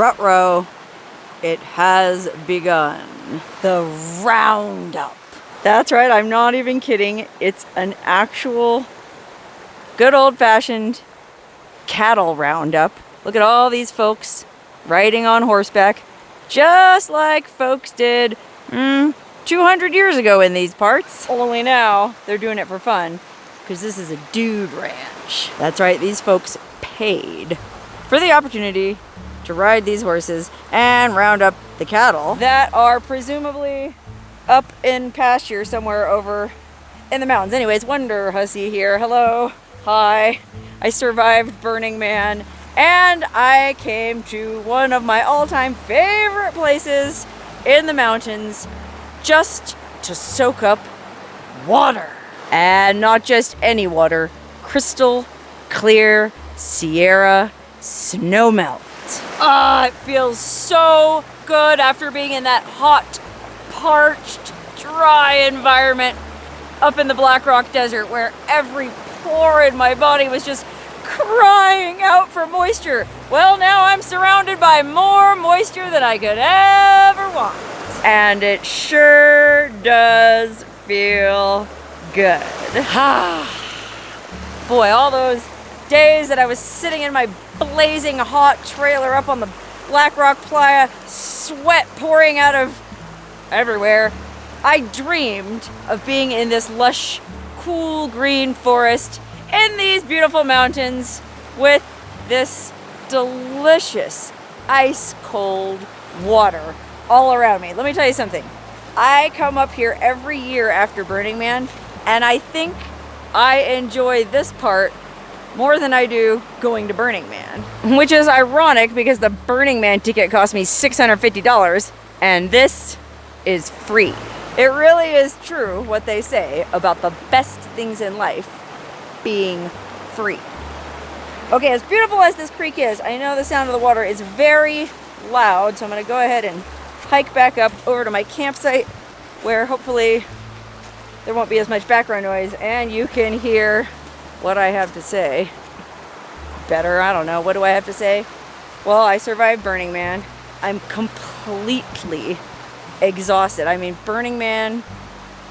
Ruh-roh, it has begun. The roundup. That's right, I'm not even kidding. It's an actual good old-fashioned cattle roundup. Look at all these folks riding on horseback, just like folks did 200 years ago in these parts. Only now they're doing it for fun, because this is a dude ranch. That's right, these folks paid for the opportunity to ride these horses and round up the cattle that are presumably up in pasture somewhere over in the mountains. Anyways, wonderhussie here. Hello. Hi. I survived Burning Man, and I came to one of my all-time favorite places in the mountains just to soak up water. And not just any water, crystal clear Sierra snowmelt. It feels so good after being in that hot, parched, dry environment up in the Black Rock Desert where every pore in my body was just crying out for moisture. Well, now I'm surrounded by more moisture than I could ever want. And it sure does feel good. Boy, all those days that I was sitting in my blazing hot trailer up on the Black Rock Playa, sweat pouring out of everywhere, I dreamed of being in this lush, cool green forest in these beautiful mountains with this delicious ice cold water all around me. Let me tell you something. I come up here every year after Burning Man, and I think I enjoy this part more than I do going to Burning Man. Which is ironic because the Burning Man ticket cost me $650 and this is free. It really is true what they say about the best things in life being free. Okay, as beautiful as this creek is, I know the sound of the water is very loud, so I'm gonna go ahead and hike back up over to my campsite where hopefully there won't be as much background noise and you can hear what I have to say better. I don't know. What do I have to say? Well, I survived Burning Man. I'm completely exhausted. I mean, Burning Man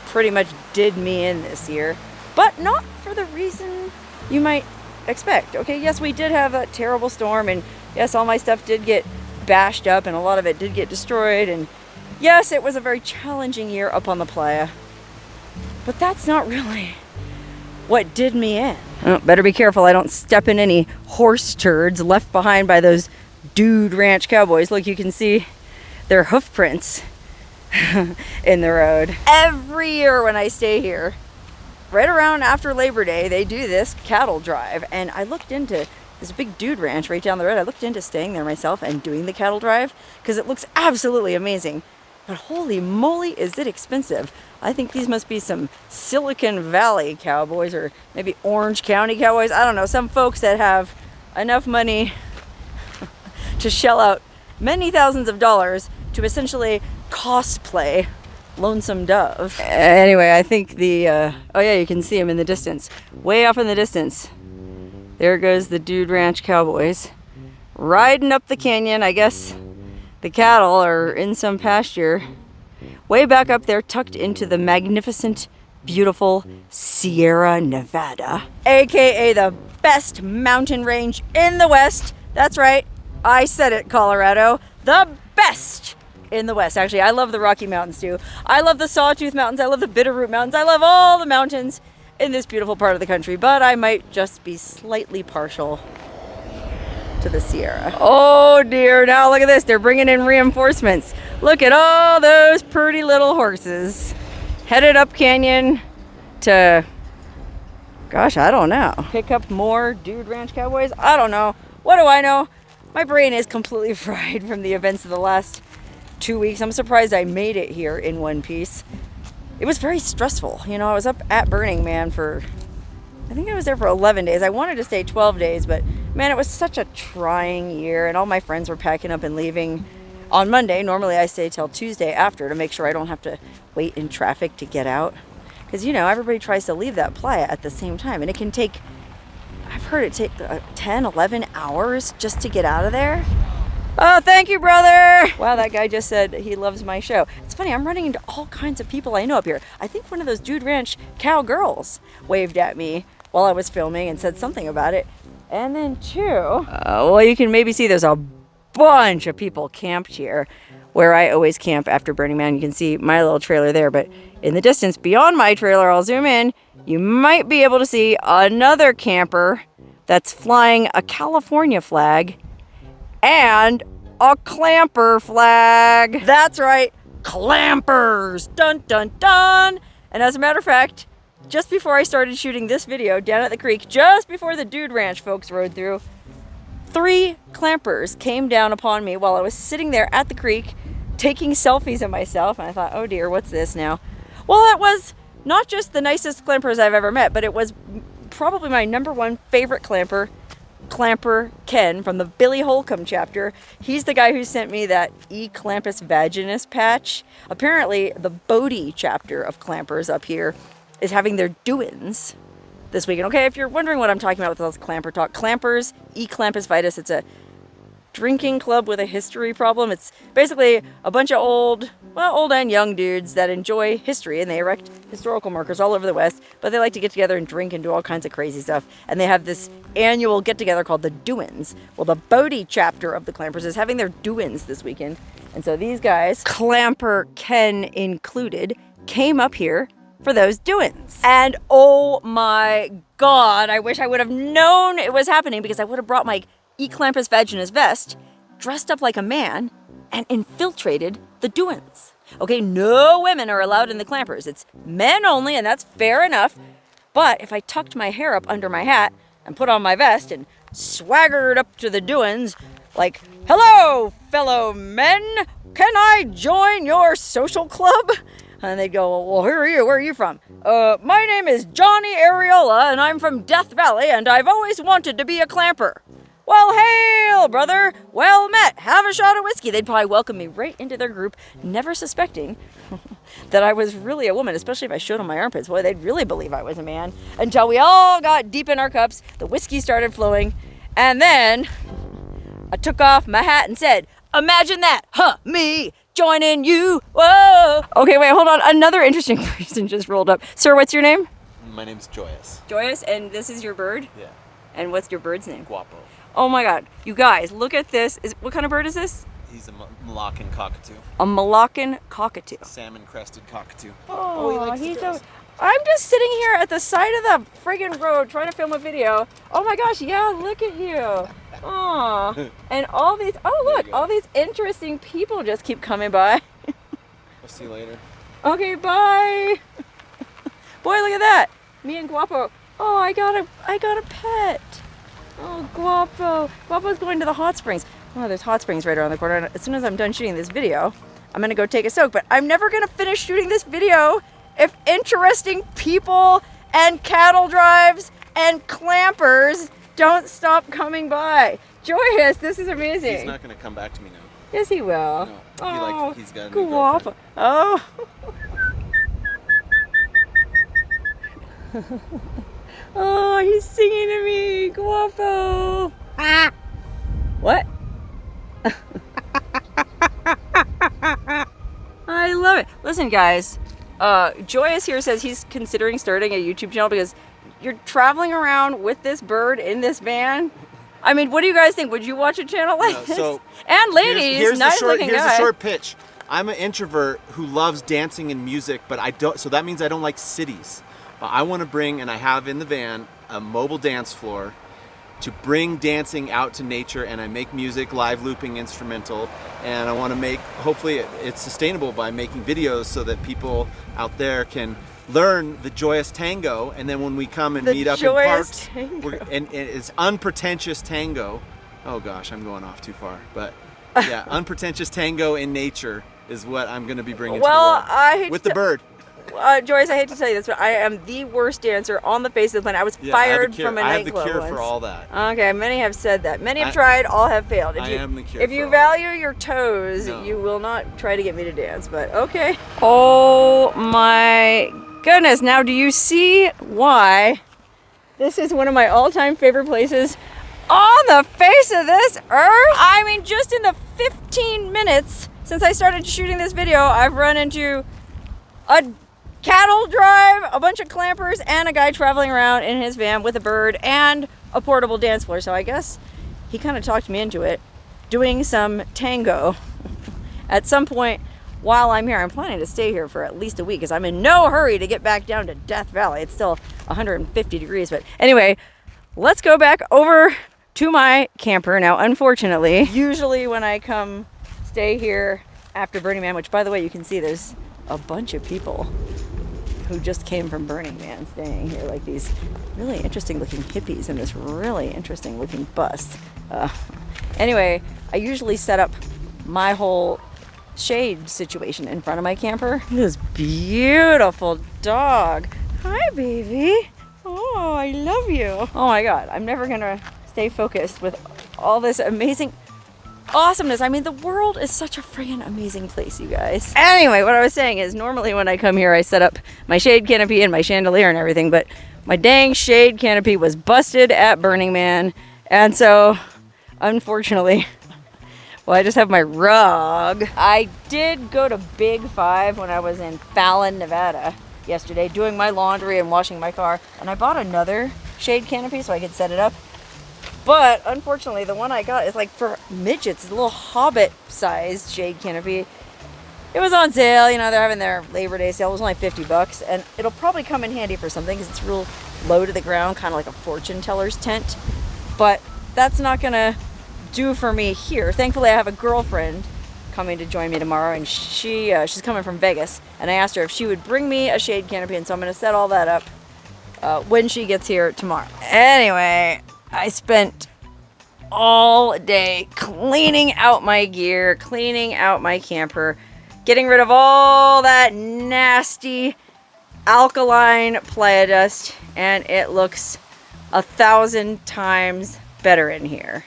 pretty much did me in this year, but not for the reason you might expect. Okay, yes, we did have a terrible storm, and yes, all my stuff did get bashed up and a lot of it did get destroyed, and yes, it was a very challenging year up on the playa, but that's not really what did me in. Oh, better be careful I don't step in any horse turds left behind by those dude ranch cowboys. Look, you can see their hoof prints in the road. Every year when I stay here, right around after Labor Day, they do this cattle drive, and I looked into this big dude ranch right down the road. I looked into staying there myself and doing the cattle drive because it looks absolutely amazing. But holy moly, is it expensive. I think these must be some Silicon Valley cowboys or maybe Orange County cowboys. I don't know, some folks that have enough money to shell out many thousands of dollars to essentially cosplay Lonesome Dove. Anyway, I think the, oh yeah, you can see them in the distance. Way off in the distance. There goes the Dude Ranch Cowboys. Riding up the canyon. I guess the cattle are in some pasture. Way back up there, tucked into the magnificent, beautiful Sierra Nevada. AKA the best mountain range in the West. That's right, I said it, Colorado. The best in the West. Actually, I love the Rocky Mountains too. I love the Sawtooth Mountains. I love the Bitterroot Mountains. I love all the mountains in this beautiful part of the country, but I might just be slightly partial to the Sierra. Oh dear, now look at this. They're bringing in reinforcements. Look at all those pretty little horses headed up canyon to, gosh, I don't know. Pick up more Dude Ranch Cowboys? I don't know. What do I know? My brain is completely fried from the events of the last 2 weeks. I'm surprised I made it here in one piece. It was very stressful. You know, I was up at Burning Man for, I think I was there for 11 days. I wanted to stay 12 days, but man, it was such a trying year, and all my friends were packing up and leaving on Monday. Normally I stay till Tuesday after to make sure I don't have to wait in traffic to get out. Because, you know, everybody tries to leave that playa at the same time, and it can take, I've heard it take 10, 11 hours just to get out of there. Oh, thank you, brother. Wow, that guy just said he loves my show. It's funny, I'm running into all kinds of people I know up here. I think one of those Dude Ranch cowgirls waved at me while I was filming and said something about it. And then well, you can maybe see there's a bunch of people camped here where I always camp after Burning Man. You can see my little trailer there, but in the distance beyond my trailer, I'll zoom in, you might be able to see another camper that's flying a California flag and a clamper flag. That's right, clampers. Dun, dun, dun. And as a matter of fact, just before I started shooting this video down at the creek, just before the Dude Ranch folks rode through, 3 clampers came down upon me while I was sitting there at the creek taking selfies of myself. And I thought, oh dear, what's this now? Well, it was not just the nicest clampers I've ever met, but it was probably my #1 favorite clamper Ken from the Billy Holcomb chapter. He's the guy who sent me that E. clampus vaginus patch. Apparently, the Bodie chapter of clampers up here is having their doings this weekend. Okay, if you're wondering what I'm talking about with all this clamper talk, clampers, E. clampus vitus, it's a drinking club with a history problem. It's basically a bunch of old and young dudes that enjoy history, and they erect historical markers all over the West, but they like to get together and drink and do all kinds of crazy stuff. And they have this annual get-together called the Doin's. Well, the Bodie chapter of the Clampers is having their Doin's this weekend. And so these guys, Clamper Ken included, came up here for those Doin's. And oh my God, I wish I would have known it was happening, because I would have brought my E. clampus vaginus vest, dressed up like a man, and infiltrated the Doin's. Okay, no women are allowed in the clampers. It's men only, and that's fair enough. But if I tucked my hair up under my hat and put on my vest and swaggered up to the Doin's like, hello, fellow men, can I join your social club? And they'd go, well, who are you? Where are you from? My name is Johnny Areola, and I'm from Death Valley, and I've always wanted to be a clamper. Well, hail, brother. Well met. Have a shot of whiskey. They'd probably welcome me right into their group, never suspecting that I was really a woman, especially if I showed them my armpits. Boy, they'd really believe I was a man. Until we all got deep in our cups, the whiskey started flowing, and then I took off my hat and said, imagine that, me joining you, whoa. Okay, wait, hold on. Another interesting person just rolled up. Sir, what's your name? My name's Joyous. Joyous, and this is your bird? Yeah. And what's your bird's name? Guapo. Oh my God, you guys, look at this. What kind of bird is this? He's a Malaccan cockatoo. A Malaccan cockatoo. Salmon-crested cockatoo. Oh, he likes the I'm just sitting here at the side of the friggin' road trying to film a video. Oh my gosh, yeah, look at you. Oh, and all these, all these interesting people just keep coming by. I'll see you later. Okay, bye. Boy, look at that. Me and Guapo. Oh, I got a pet. Oh, Guapo. Guapo's going to the hot springs. Oh, there's hot springs right around the corner. As soon as I'm done shooting this video, I'm going to go take a soak. But I'm never going to finish shooting this video if interesting people and cattle drives and clampers don't stop coming by. Joyous, this is amazing. He's not going to come back to me now. Yes, he will. No, he's got a new Guapo. girlfriend. Oh. Oh, he's singing to me, Guapo. Ah. What? I love it. Listen, guys, Joyous here says he's considering starting a YouTube channel because you're traveling around with this bird in this van. I mean, what do you guys think? Would you watch a channel like this? And ladies, here's nice looking guy. Here's the short pitch. I'm an introvert who loves dancing and music, but I don't. So that means I don't like cities. I want to bring, and I have in the van, a mobile dance floor to bring dancing out to nature, and I make music, live looping, instrumental, and I want to make, hopefully it's sustainable by making videos so that people out there can learn the joyous tango, and then when we come and meet up in parks, and it's unpretentious tango. Oh gosh, I'm going off too far, but yeah, unpretentious tango in nature is what I'm going to be bringing to the world with the bird. Joyce, I hate to tell you this, but I am the worst dancer on the face of the planet. I was fired from a nightclub once. I have the cure for all that. Okay, many have said that. Many have tried, all have failed. I am the cure. If you value your toes, you will not try to get me to dance, but okay. Oh my goodness. Now, do you see why this is one of my all-time favorite places on the face of this earth? I mean, just in the 15 minutes since I started shooting this video, I've run into a cattle drive, a bunch of clampers, and a guy traveling around in his van with a bird and a portable dance floor. So I guess he kind of talked me into it, doing some tango at some point while I'm here. I'm planning to stay here for at least a week because I'm in no hurry to get back down to Death Valley. It's still 150 degrees, but anyway, let's go back over to my camper. Now, unfortunately, usually when I come stay here after Burning Man, which by the way, you can see there's a bunch of people who just came from Burning Man staying here, like these really interesting looking hippies in this really interesting looking bus. Anyway, I usually set up my whole shade situation in front of my camper. This beautiful dog. Hi, baby. Oh, I love you. Oh my God, I'm never gonna stay focused with all this amazing awesomeness. I mean, the world is such a friggin' amazing place, you guys. Anyway, what I was saying is normally when I come here, I set up my shade canopy and my chandelier and everything, but my dang shade canopy was busted at Burning Man. And so, unfortunately, well, I just have my rug. I did go to Big Five when I was in Fallon, Nevada yesterday, doing my laundry and washing my car. And I bought another shade canopy so I could set it up. But unfortunately, the one I got is like for midgets. It's a little hobbit-sized shade canopy. It was on sale. You know, they're having their Labor Day sale. It was only $50, and it'll probably come in handy for something because it's real low to the ground, kind of like a fortune teller's tent. But that's not gonna do for me here. Thankfully, I have a girlfriend coming to join me tomorrow, and she's coming from Vegas. And I asked her if she would bring me a shade canopy, and so I'm gonna set all that up when she gets here tomorrow. Anyway, I spent all day cleaning out my gear, cleaning out my camper, getting rid of all that nasty alkaline playa dust, and it looks 1,000 times better in here.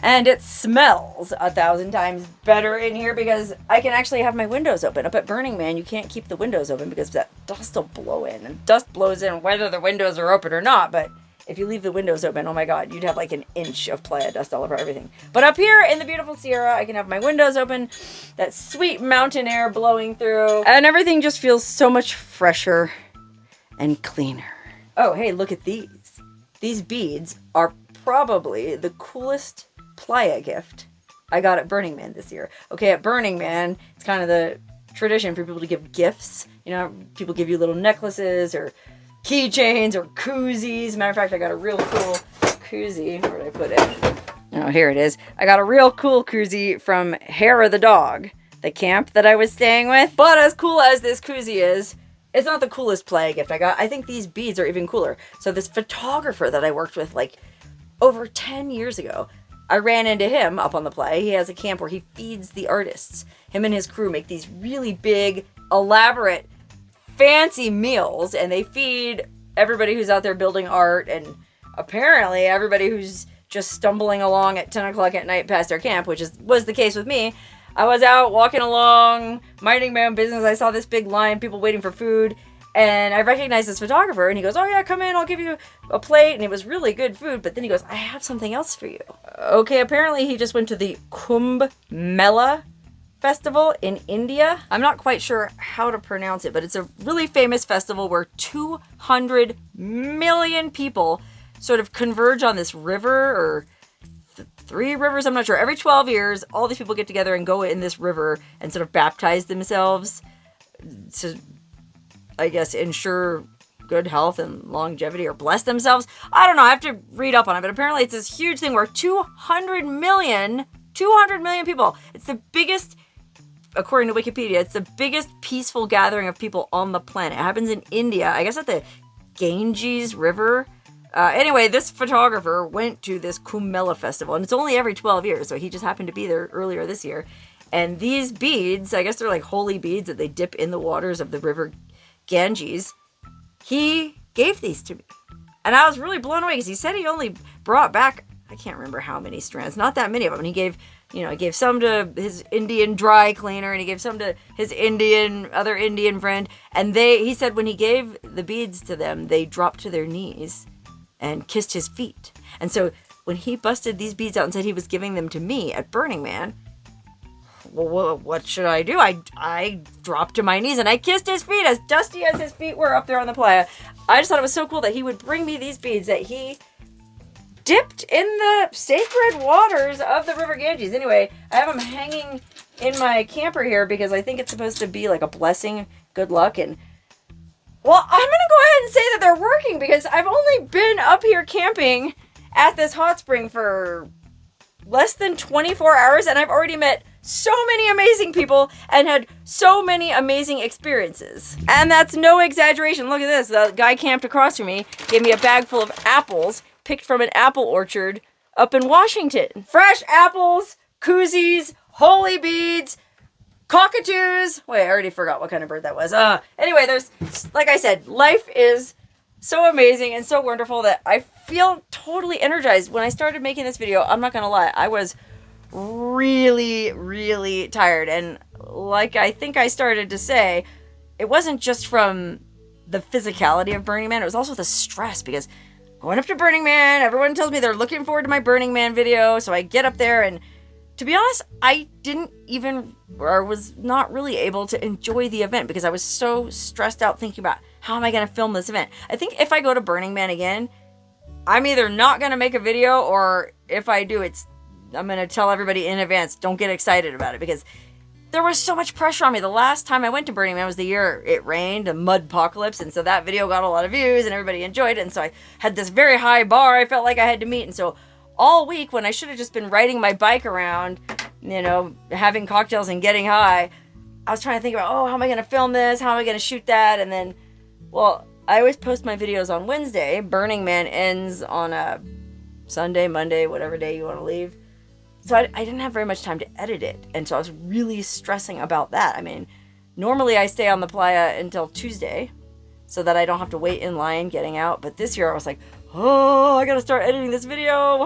And it smells 1,000 times better in here because I can actually have my windows open. Up at Burning Man, you can't keep the windows open because that dust will blow in. And dust blows in whether the windows are open or not, but if you leave the windows open, oh my God, you'd have like an inch of playa dust all over everything. But up here in the beautiful Sierra, I can have my windows open, that sweet mountain air blowing through, and everything just feels so much fresher and cleaner. Oh, hey, look at these. These beads are probably the coolest playa gift I got at Burning Man this year. Okay, at Burning Man, it's kind of the tradition for people to give gifts. You know, people give you little necklaces or keychains or koozies. Matter of fact, I got a real cool koozie. Where did I put it? Oh, here it is. I got a real cool koozie from Hair of the Dog, the camp that I was staying with. But as cool as this koozie is, it's not the coolest playa gift I got. I think these beads are even cooler. So this photographer that I worked with like over 10 years ago, I ran into him up on the playa. He has a camp where he feeds the artists. Him and his crew make these really big, elaborate, fancy meals, and they feed everybody who's out there building art, and apparently everybody who's just stumbling along at 10 o'clock at night past their camp, which was the case with me. I was out walking along, minding my own business. I saw this big line, people waiting for food, and I recognized this photographer, and he goes, "Oh yeah, come in, I'll give you a plate." And it was really good food, but then he goes, "I have something else for you." Okay, apparently he just went to the Kumbh Mela festival in India. I'm not quite sure how to pronounce it, but it's a really famous festival where 200 million people sort of converge on this river, or three rivers, I'm not sure. Every 12 years, all these people get together and go in this river and sort of baptize themselves to, I guess, ensure good health and longevity, or bless themselves. I don't know, I have to read up on it, but apparently it's this huge thing where 200 million people. It's the biggest, according to Wikipedia, it's the biggest peaceful gathering of people on the planet. It happens in India, I guess at the Ganges River. Anyway, this photographer went to this Kumbh Mela festival, and it's only every 12 years, so he just happened to be there earlier this year. And these beads, I guess they're like holy beads that they dip in the waters of the river Ganges. He gave these to me, and I was really blown away because he said he only brought back, I can't remember how many strands, not that many of them. And he gave some to his Indian dry cleaner, and he gave some to his other Indian friend. And he said when he gave the beads to them, they dropped to their knees and kissed his feet. And so when he busted these beads out and said he was giving them to me at Burning Man, well, what should I do? I dropped to my knees and I kissed his feet, as dusty as his feet were up there on the playa. I just thought it was so cool that he would bring me these beads that he dipped in the sacred waters of the River Ganges. Anyway, I have them hanging in my camper here because I think it's supposed to be like a blessing, good luck, and well, I'm going to go ahead and say that they're working because I've only been up here camping at this hot spring for less than 24 hours, and I've already met so many amazing people and had so many amazing experiences. And that's no exaggeration. Look at this. The guy camped across from me gave me a bag full of apples picked from an apple orchard up in Washington. Fresh apples, koozies, holy beads, cockatoos. Wait, I already forgot what kind of bird that was. Anyway, there's, like I said, life is so amazing and so wonderful that I feel totally energized. When I started making this video, I'm not gonna lie, I was really, really tired. And like I think I started to say, it wasn't just from the physicality of Burning Man, it was also the stress, because going up to Burning Man, everyone tells me they're looking forward to my Burning Man video, so I get up there, and to be honest, I didn't even, or was not really able to enjoy the event because I was so stressed out thinking about how am I going to film this event. I think if I go to Burning Man again, I'm either not going to make a video, or if I do, I'm going to tell everybody in advance, don't get excited about it, because there was so much pressure on me. The last time I went to Burning Man was the year it rained, a mud apocalypse, and so that video got a lot of views and everybody enjoyed it, and so I had this very high bar I felt like I had to meet, and so all week when I should have just been riding my bike around, you know, having cocktails and getting high, I was trying to think about, oh, how am I going to film this? How am I going to shoot that? And then, well, I always post my videos on Wednesday. Burning Man ends on a Sunday, Monday, whatever day you want to leave. So I didn't have very much time to edit it. And so I was really stressing about that. I mean, normally I stay on the playa until Tuesday so that I don't have to wait in line getting out. But this year I was like, oh, I gotta start editing this video.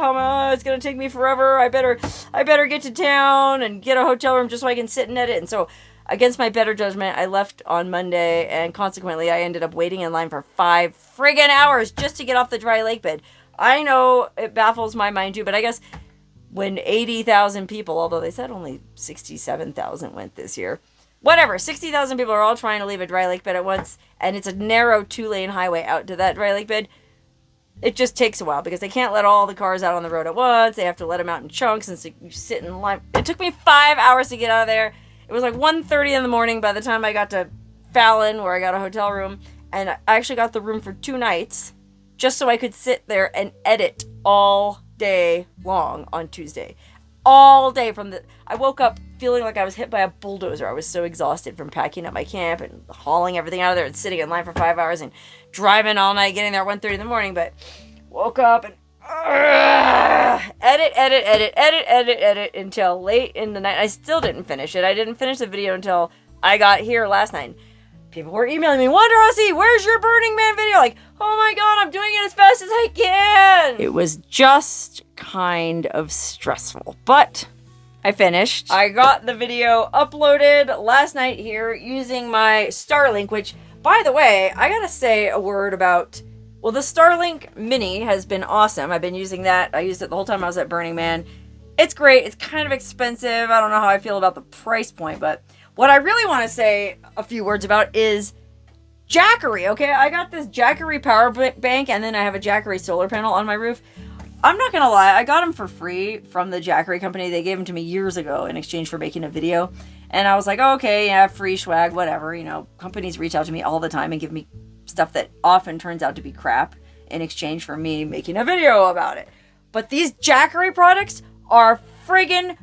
It's gonna take me forever. I better get to town and get a hotel room just so I can sit and edit. And so, against my better judgment, I left on Monday, and consequently, I ended up waiting in line for 5 friggin' hours just to get off the dry lake bed. I know it baffles my mind too, but I guess when 80,000 people, although they said only 67,000 went this year, whatever, 60,000 people are all trying to leave a dry lake bed at once, and it's a narrow 2-lane highway out to that dry lake bed. It just takes a while because they can't let all the cars out on the road at once. They have to let them out in chunks, and so you sit in line. It took me 5 hours to get out of there. It was like 1:30 in the morning by the time I got to Fallon, where I got a hotel room, and I actually got the room for 2 nights just so I could sit there and edit all day long on Tuesday. All day I woke up feeling like I was hit by a bulldozer. I was so exhausted from packing up my camp and hauling everything out of there and sitting in line for 5 hours and driving all night, getting there at 1:30 in the morning. But woke up and edit until late in the night. I still didn't finish it. I didn't finish the video until I got here last night. People were emailing me, wonderhussie, where's your Burning Man video? Like, oh my god, I'm doing it as fast as I can. It was just kind of stressful, but I finished. I got the video uploaded last night here using my Starlink, which, by the way, I gotta say a word about, well, the Starlink Mini has been awesome. I've been using that. I used it the whole time I was at Burning Man. It's great. It's kind of expensive. I don't know how I feel about the price point, but what I really want to say a few words about is Jackery, okay? I got this Jackery power bank, and then I have a Jackery solar panel on my roof. I'm not gonna lie, I got them for free from the Jackery company. They gave them to me years ago in exchange for making a video. And I was like, oh, okay, yeah, free swag, whatever. You know, companies reach out to me all the time and give me stuff that often turns out to be crap in exchange for me making a video about it. But these Jackery products are friggin'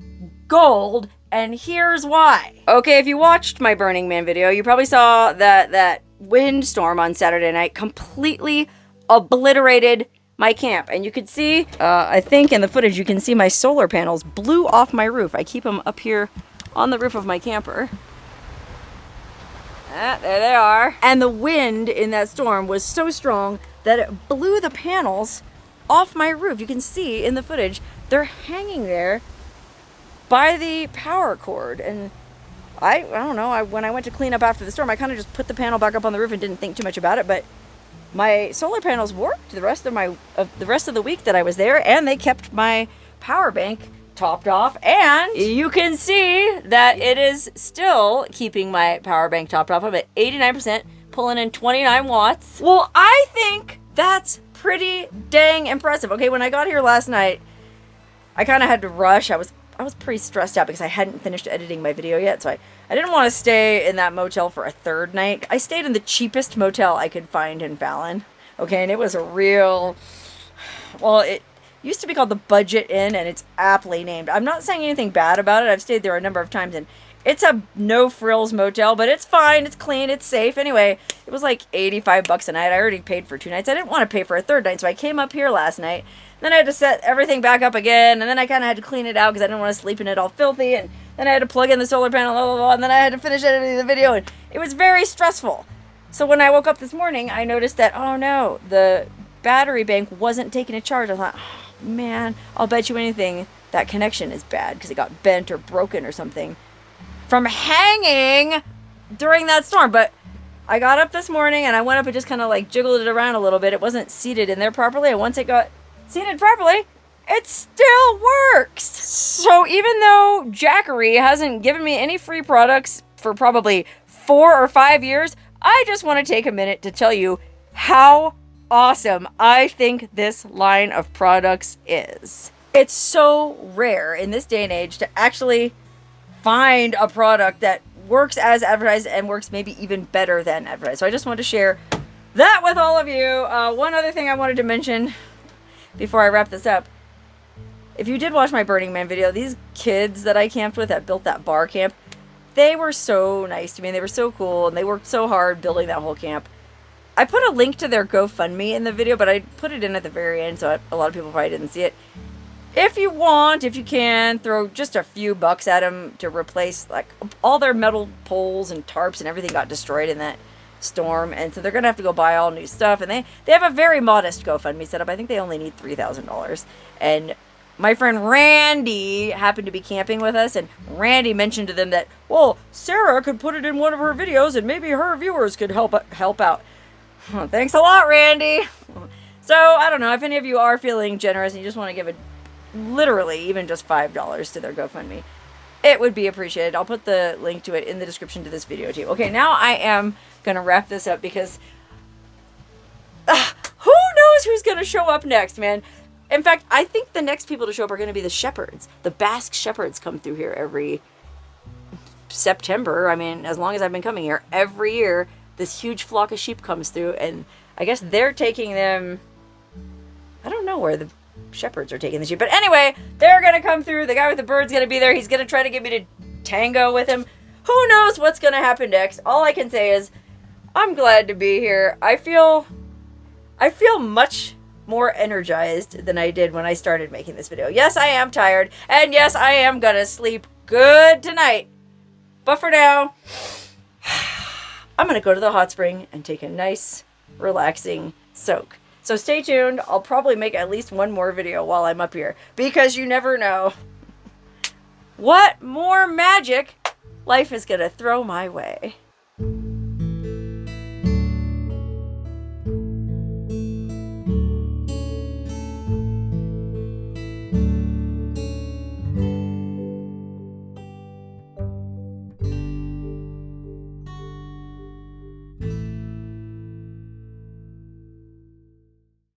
gold, and here's why. Okay, if you watched my Burning Man video, you probably saw that windstorm on Saturday night completely obliterated my camp. And you could see, I think in the footage, you can see my solar panels blew off my roof. I keep them up here on the roof of my camper. There they are. And the wind in that storm was so strong that it blew the panels off my roof. You can see in the footage, they're hanging there by the power cord. And I don't know, when I went to clean up after the storm, I kind of just put the panel back up on the roof and didn't think too much about it, but my solar panels worked the rest of the week that I was there, and they kept my power bank topped off, and you can see that it is still keeping my power bank topped off. I'm at 89%, pulling in 29 watts. Well, I think that's pretty dang impressive. Okay, when I got here last night, I kind of had to rush. I was pretty stressed out because I hadn't finished editing my video yet, so I didn't want to stay in that motel for a third night. I stayed in the cheapest motel I could find in Fallon. Okay, and it was a real, well, it used to be called the Budget Inn, and it's aptly named. I'm not saying anything bad about it. I've stayed there a number of times, and it's a no-frills motel, but it's fine. It's clean. It's safe. Anyway, it was like $85 a night. I already paid for 2 nights. I didn't want to pay for a third night, so I came up here last night. Then I had to set everything back up again, and then I kind of had to clean it out because I didn't want to sleep in it all filthy, and then I had to plug in the solar panel, blah, blah, blah, and then I had to finish editing the video, and it was very stressful. So when I woke up this morning, I noticed that, oh no, the battery bank wasn't taking a charge. I thought, oh, man, I'll bet you anything that connection is bad because it got bent or broken or something from hanging during that storm. But I got up this morning and I went up and just kind of like jiggled it around a little bit. It wasn't seated in there properly, and once it got seated properly, it still works. So even though Jackery hasn't given me any free products for probably 4 or 5 years, I just want to take a minute to tell you how awesome I think this line of products is. It's so rare in this day and age to actually find a product that works as advertised and works maybe even better than advertised. So I just wanted to share that with all of you. One other thing I wanted to mention before I wrap this up. If you did watch my Burning Man video, these kids that I camped with that built that bar camp, they were so nice to me, and they were so cool, and they worked so hard building that whole camp. I put a link to their GoFundMe in the video, but I put it in at the very end, so a lot of people probably didn't see it. If you want, if you can, throw just a few bucks at them to replace, like, all their metal poles and tarps and everything got destroyed in that storm, and so they're gonna have to go buy all new stuff, and they have a very modest GoFundMe set up. I think they only need $3,000, and my friend Randy happened to be camping with us, and Randy mentioned to them that, well, Sarah could put it in one of her videos and maybe her viewers could help out. Well, thanks a lot, Randy. So, I don't know, if any of you are feeling generous and you just want to give literally even just $5 to their GoFundMe, it would be appreciated. I'll put the link to it in the description to this video too. Okay, now I am going to wrap this up because who knows who's going to show up next, man. In fact, I think the next people to show up are going to be the shepherds. The Basque shepherds come through here every September. I mean, as long as I've been coming here, every year, this huge flock of sheep comes through, and I guess they're taking them, I don't know where the shepherds are taking the sheep, but anyway, they're going to come through. The guy with the bird's going to be there. He's going to try to get me to tango with him. Who knows what's going to happen next? All I can say is, I'm glad to be here. I feel much more energized than I did when I started making this video. Yes, I am tired, and yes, I am gonna sleep good tonight. But for now, I'm gonna go to the hot spring and take a nice, relaxing soak. So stay tuned. I'll probably make at least one more video while I'm up here, because you never know what more magic life is gonna throw my way.